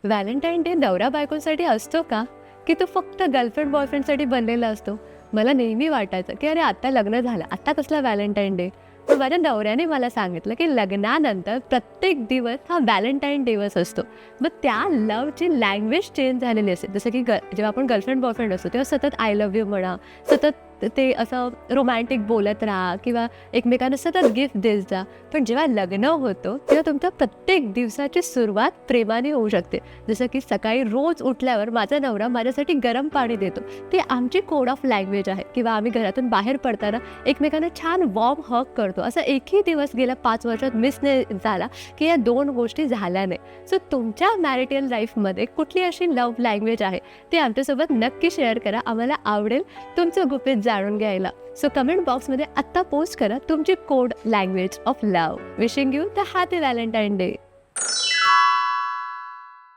Valentine day नवरा बायकोसाठी असतो का? की तो फक्त गर्लफ्रेंड बॉयफ्रेंडसाठी बनलेला असतो? मला नेहमी वाटायचं की अरे आता लग्न झालं, आता कसला व्हॅलेंटाईन डे? पण माझ्या नवऱ्याने मला सांगितलं की लग्नानंतर प्रत्येक दिवस हा व्हॅलेंटाईन दिवस असतो. मग त्या लव्हची लँग्वेज चेंज झालेली असते. जसं की जेव्हा आपण गर्लफ्रेंड बॉयफ्रेंड असतो तेव्हा सतत आय लव्ह यू म्हणा, सतत ते असं रोमॅन्टिक बोलत राहा किंवा एकमेकांना सतत गिफ्ट देत जा. पण जेव्हा लग्न होतं तेव्हा तुमच्या प्रत्येक दिवसाची सुरुवात प्रेमाने होऊ शकते. जसं की सकाळी रोज उठल्यावर माझा नवरा माझ्यासाठी गरम पाणी देतो. ती आमची कोड ऑफ लँग्वेज आहे. किंवा आम्ही घरातून बाहेर पडताना एकमेकांना छान वॉर्म हग करतो. असा एकही दिवस गेल्या 5 वर्षात मिस नाही झाला की या 2 गोष्टी झाल्या नाही. सो तुमच्या मॅरिटल लाईफमध्ये कुठली अशी लव्ह लँग्वेज आहे ती आमच्यासोबत नक्की शेअर करा. आम्हाला आवडेल तुमचं गुपित जाणून घ्यायला. सो कमेंट बॉक्समध्ये आत्ता पोस्ट करा तुमची code language of love. Wishing you the happy Valentine day.